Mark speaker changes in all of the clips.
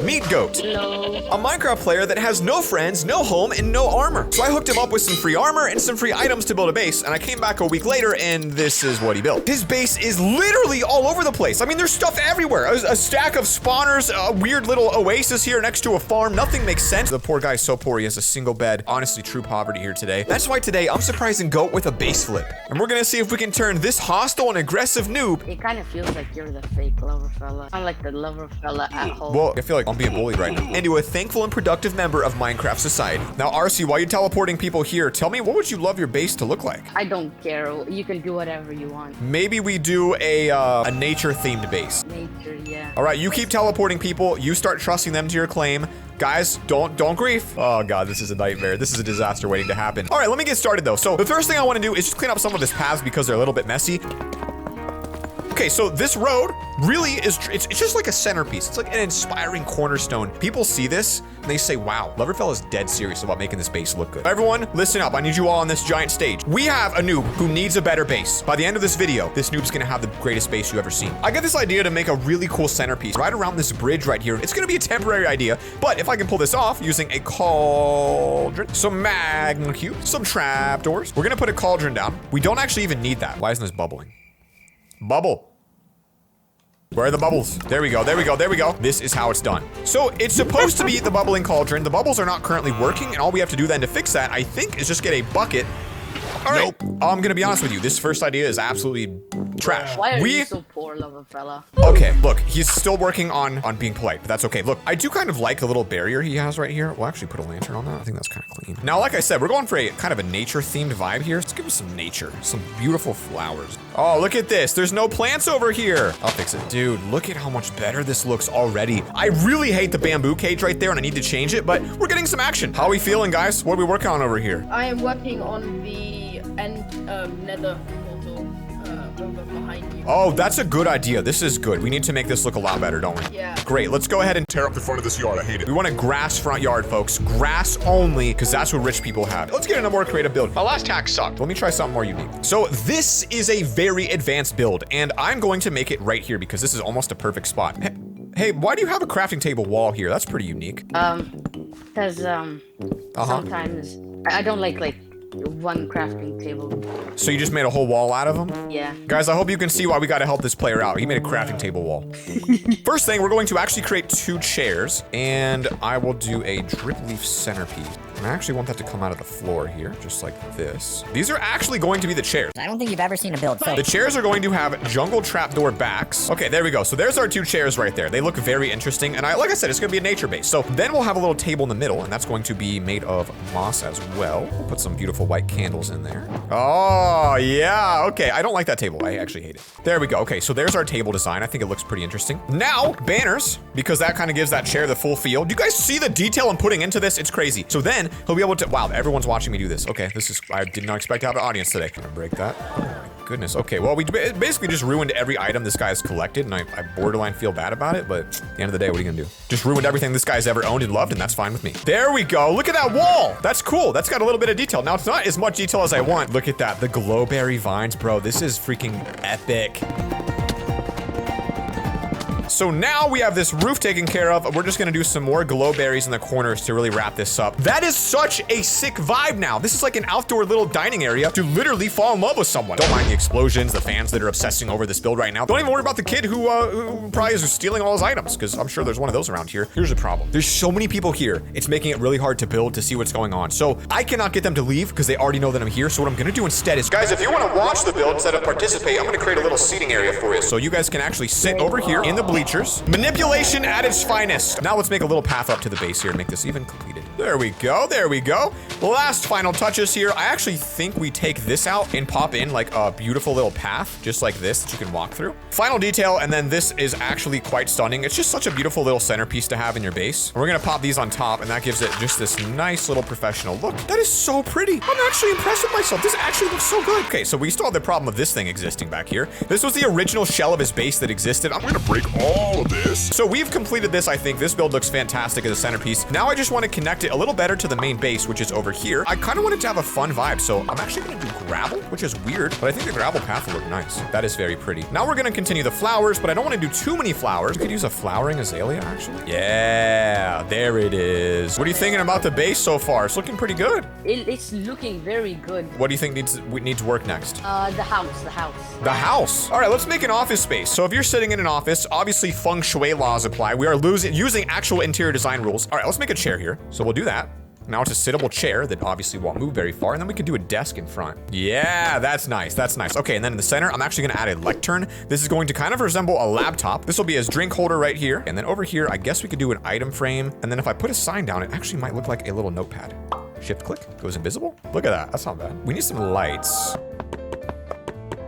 Speaker 1: Meet Goat.
Speaker 2: Hello.
Speaker 1: A Minecraft player that has no friends, no home, and no armor. So I hooked him up with some free armor and some free items to build a base, and I came back a week later, and this is what he built. His base is literally all over the place. I mean, there's stuff everywhere. A stack of spawners, a weird little oasis here next to a farm. Nothing makes sense. The poor guy's so poor, he has a single bed. Honestly, true poverty here today. That's why today I'm surprising Goat with a base flip. And we're gonna see if we can turn this hostile and aggressive noob.
Speaker 2: It kind of feels like you're the fake LoverFella. I'm like the LoverFella at home.
Speaker 1: Well, I feel like I'm being bullied right now. Into a thankful and productive member of Minecraft society. Now, RC, while you're teleporting people here, tell me, what would you love your base to look like?
Speaker 2: I don't care. You can do whatever you want.
Speaker 1: Maybe we do a nature-themed base.
Speaker 2: Nature, yeah.
Speaker 1: All right, you keep teleporting people. You start trusting them to your claim. Guys, don't grief. Oh God, this is a nightmare. This is a disaster waiting to happen. All right, let me get started though. So the first thing I want to do is just clean up some of his paths because they're a little bit messy. Okay, so this road really is, it's just like a centerpiece. It's like an inspiring cornerstone. People see this and they say, wow, LoverFella is dead serious about making this base look good. Everyone, listen up. I need you all on this giant stage. We have a noob who needs a better base. By the end of this video, this noob's gonna have the greatest base you've ever seen. I got this idea to make a really cool centerpiece right around this bridge right here. It's gonna be a temporary idea, but if I can pull this off using a cauldron, some magma cubes, some trapdoors, we're gonna put a cauldron down. We don't actually even need that. Why isn't this bubbling? Bubble. Where are the bubbles? There we go, there we go, there we go. This is how it's done. So it's supposed to be the bubbling cauldron. The bubbles are not currently working, and all we have to do then to fix that, I think, is just get a bucket. All right, I'm gonna be honest with you. This first idea is absolutely trash.
Speaker 2: Why are you so poor, LoverFella?
Speaker 1: Okay, look, he's still working on being polite, but that's okay. Look, I do kind of like the little barrier he has right here. We'll actually put a lantern on that. I think that's kind of clean. Now, like I said, we're going for a kind of a nature-themed vibe here. Let's give us some nature, some beautiful flowers. Oh, look at this. There's no plants over here. I'll fix it. Dude, look at how much better this looks already. I really hate the bamboo cage right there, and I need to change it, but we're getting some action. How are we feeling, guys? What are we working on over here?
Speaker 3: I am working on the nether portal over behind you.
Speaker 1: Oh, that's a good idea. This is good. We need to make this look a lot better, don't we?
Speaker 3: Yeah.
Speaker 1: Great. Let's go ahead and tear up the front of this yard. I hate it. We want a grass front yard, folks. Grass only, because that's what rich people have. Let's get in a more creative build. My last hack sucked. Let me try something more unique. So this is a very advanced build, and I'm going to make it right here because this is almost a perfect spot. Hey, why do you have a crafting table wall here? That's pretty unique.
Speaker 2: Because sometimes I don't like one crafting table.
Speaker 1: So you just made a whole wall out of them?
Speaker 2: Yeah.
Speaker 1: Guys, I hope you can see why we gotta help this player out. He made a crafting table wall. First thing, we're going to actually create 2 chairs, and I will do a drip leaf centerpiece. And I actually want that to come out of the floor here, just like this. These are actually going to be the chairs.
Speaker 4: I don't think you've ever seen a build. So
Speaker 1: the chairs are going to have jungle trapdoor backs. Okay, there we go. So there's our 2 chairs right there. They look very interesting. And like I said, it's gonna be a nature base. So then we'll have a little table in the middle, and that's going to be made of moss as well. We'll put some beautiful white candles in there. Oh, yeah. Okay, I don't like that table. I actually hate it. There we go. Okay, so there's our table design. I think it looks pretty interesting. Now, banners, because that kind of gives that chair the full feel. Do you guys see the detail I'm putting into this? It's crazy. So then he'll be able to, wow, everyone's watching me do this. Okay, this is, I did not expect to have an audience today. I'm gonna break that. Oh my goodness. Okay, well, we basically just ruined every item this guy's collected, and I borderline feel bad about it, but at the end of the day, what are you gonna do? Just ruined everything this guy's ever owned and loved, and that's fine with me. There we go. Look at that wall. That's cool. That's got a little bit of detail. Now, it's not as much detail as I want. Look at that. The glowberry vines, bro. This is freaking epic. So now we have this roof taken care of. We're just gonna do some more glowberries in the corners to really wrap this up. That is such a sick vibe now. This is like an outdoor little dining area to literally fall in love with someone. Don't mind the explosions, the fans that are obsessing over this build right now. Don't even worry about the kid who probably is stealing all his items, because I'm sure there's one of those around here. Here's the problem. There's so many people here. It's making it really hard to build to see what's going on. So I cannot get them to leave because they already know that I'm here. So what I'm gonna do instead is, guys, if you wanna watch the build instead of participate, I'm gonna create a little seating area for you. So you guys can actually sit over here in the bleachers. Manipulation at its finest. Now let's make a little path up to the base here and make this even completed. There we go, there we go. Last final touches here. I actually think we take this out and pop in like a beautiful little path, just like this, that you can walk through. Final detail, and then this is actually quite stunning. It's just such a beautiful little centerpiece to have in your base. We're gonna pop these on top, and that gives it just this nice little professional look. That is so pretty. I'm actually impressed with myself. This actually looks so good. Okay, so we still have the problem of this thing existing back here. This was the original shell of his base that existed. I'm gonna break all
Speaker 4: all of this.
Speaker 1: So we've completed this, I think. This build looks fantastic as a centerpiece. Now I just want to connect it a little better to the main base, which is over here. I kind of want it to have a fun vibe, so I'm actually going to do gravel, which is weird, but I think the gravel path will look nice. That is very pretty. Now we're going to continue the flowers, but I don't want to do too many flowers. We could use a flowering azalea, actually. Yeah, there it is. What are you thinking about the base so far? It's looking pretty good.
Speaker 2: It's looking very good.
Speaker 1: What do you think needs work next?
Speaker 2: The house.
Speaker 1: The house. All right, let's make an office space. So if you're sitting in an office, obviously feng shui laws apply. We are using actual interior design rules. All right, let's make a chair here. So we'll do that. Now it's a sittable chair that obviously won't move very far, and then we could do a desk in front. Yeah, that's nice, that's nice. Okay, and then in the center, I'm actually gonna add a lectern. This is going to kind of resemble a laptop. This will be his drink holder right here. And then over here, I guess we could do an item frame. And then if I put a sign down, it actually might look like a little notepad. Shift click, goes invisible. Look at that, that's not bad. We need some lights.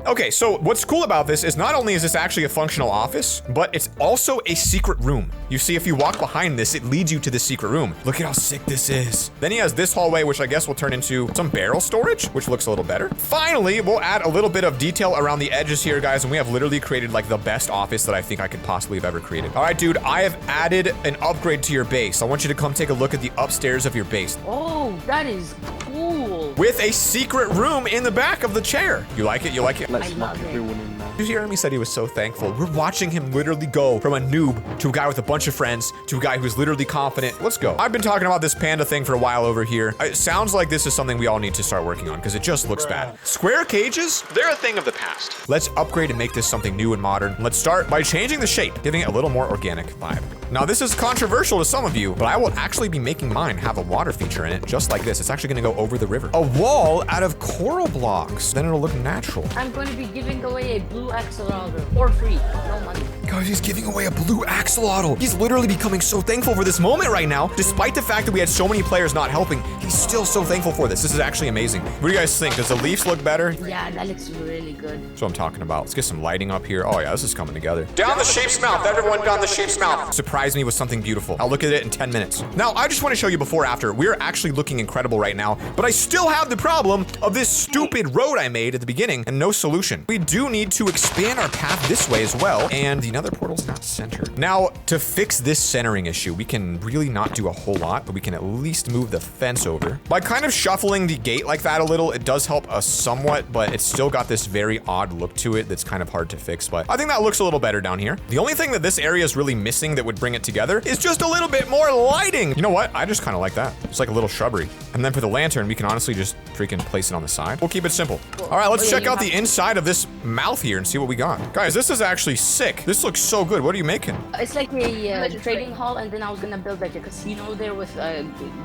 Speaker 1: Okay, so what's cool about this is not only is this actually a functional office, but it's also a secret room. You see, if you walk behind this, it leads you to the secret room. Look at how sick this is. Then he has this hallway, which I guess will turn into some barrel storage, which looks a little better. Finally, we'll add a little bit of detail around the edges here, guys, and we have literally created like the best office that I think I could possibly have ever created. All right, dude, I have added an upgrade to your base. I want you to come take a look at the upstairs of your base.
Speaker 2: Oh, that is cool.
Speaker 1: With a secret room in the back of the chair. You like it? You like it?
Speaker 2: I love it.
Speaker 1: Jeremy said he was so thankful. We're watching him literally go from a noob to a guy with a bunch of friends to a guy who's literally confident. Let's go. I've been talking about this panda thing for a while over here. It sounds like this is something we all need to start working on because it just looks bad. Square cages, they're a thing of the past. Let's upgrade and make this something new and modern. Let's start by changing the shape, giving it a little more organic vibe. Now, this is controversial to some of you, but I will actually be making mine have a water feature in it, just like this. It's actually gonna go over the river. A wall out of coral blocks. Then it'll look natural.
Speaker 2: I'm going to be giving away a blue axolotl for free. No money.
Speaker 1: Guys, he's giving away a blue axolotl. He's literally becoming so thankful for this moment right now. Despite the fact that we had so many players not helping, he's still so thankful for this. This is actually amazing. What do you guys think? Does the leaves look better?
Speaker 2: Yeah, that looks really good.
Speaker 1: That's what I'm talking about. Let's get some lighting up here. Oh yeah, this is coming together. Down the shape's mouth. Everyone down the shape's mouth. Surprise me with something beautiful. I'll look at it in 10 minutes. Now, I just want to show you before after. We're actually looking incredible right now, but I still have the problem of this stupid road I made at the beginning and no solution. We do need to expand our path this way as well, and the nether portal's not centered. Now, to fix this centering issue, we can really not do a whole lot, but we can at least move the fence over. By kind of shuffling the gate like that a little, it does help us somewhat, but it's still got this very odd look to it that's kind of hard to fix, but I think that looks a little better down here. The only thing that this area is really missing that would bring it together is just a little bit more lighting. You know what? I just kind of like that. It's like a little shrubbery. And then for the lantern, we can honestly just freaking place it on the side. We'll keep it simple. All right, let's check out the inside of this mouth here and see what we got. Guys, this is actually sick. This looks so good. What are you making?
Speaker 2: It's like a trading hall, and then I was gonna build like a casino there with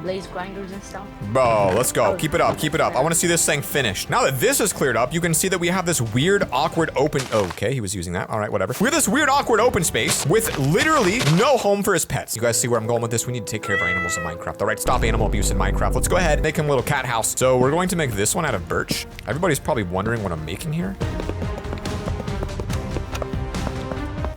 Speaker 2: blaze grinders and stuff.
Speaker 1: Bro, let's go. Keep it up. Keep it up. I want to see this thing finished. Now that this is cleared up, you can see that we have this weird, awkward open. Okay, he was using that. All right, whatever. We have this weird, awkward open space with literally no home for his pets. You guys see where I'm going with this? We need to take care of our animals in Minecraft. All right, stop animal abuse in Minecraft. Let's go ahead, make him a little cat house. So we're going to make this one out of birch. Everybody's probably wondering what I'm making here.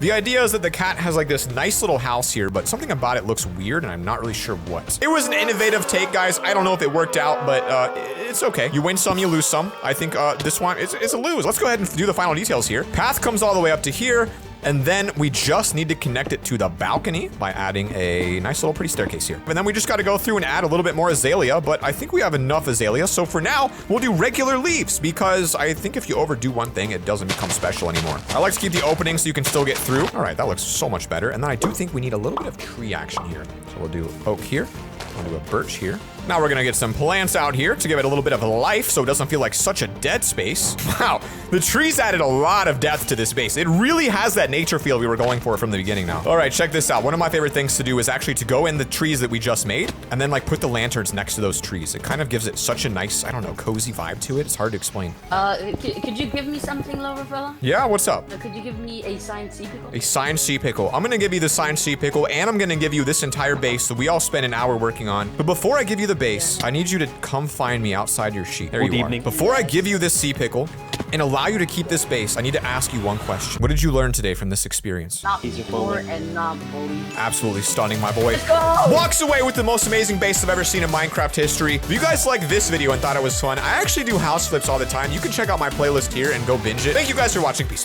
Speaker 1: The idea is that the cat has like this nice little house here, but something about it looks weird and I'm not really sure what. It was an innovative take, guys. I don't know if it worked out, but it's okay. You win some, you lose some. I think this one, it's a lose. Let's go ahead and do the final details here. Path comes all the way up to here. And then we just need to connect it to the balcony by adding a nice little pretty staircase here. And then we just got to go through and add a little bit more azalea, but I think we have enough azalea. So for now, we'll do regular leaves because I think if you overdo one thing, it doesn't become special anymore. I like to keep the opening so you can still get through. All right, that looks so much better. And then I do think we need a little bit of tree action here. So we'll do oak here. We'll do a birch here. Now we're gonna get some plants out here to give it a little bit of life so it doesn't feel like such a dead space. Wow, the trees added a lot of depth to this base. It really has that nature feel we were going for from the beginning now. All right, check this out. One of my favorite things to do is actually to go in the trees that we just made and then like put the lanterns next to those trees. It kind of gives it such a nice, I don't know, cozy vibe to it. It's hard to explain.
Speaker 2: Could you give me something, LoverFella?
Speaker 1: Yeah, what's up?
Speaker 2: Could you give me a signed sea pickle?
Speaker 1: A signed sea pickle. I'm gonna give you the signed sea pickle and I'm gonna give you this entire base that we all spent an hour working on. But before I give you the base, I need you to come find me outside your sheet. There you are. Before I give you this sea pickle and allow you to keep this base, I need to ask you one question. What did you learn today from this experience?
Speaker 2: Not before and not bully.
Speaker 1: Absolutely stunning, my boy.
Speaker 2: Let's go!
Speaker 1: Walks away with the most amazing base I've ever seen in Minecraft history. If you guys liked this video and thought it was fun, I actually do house flips all the time. You can check out my playlist here and go binge it. Thank you guys for watching. Peace.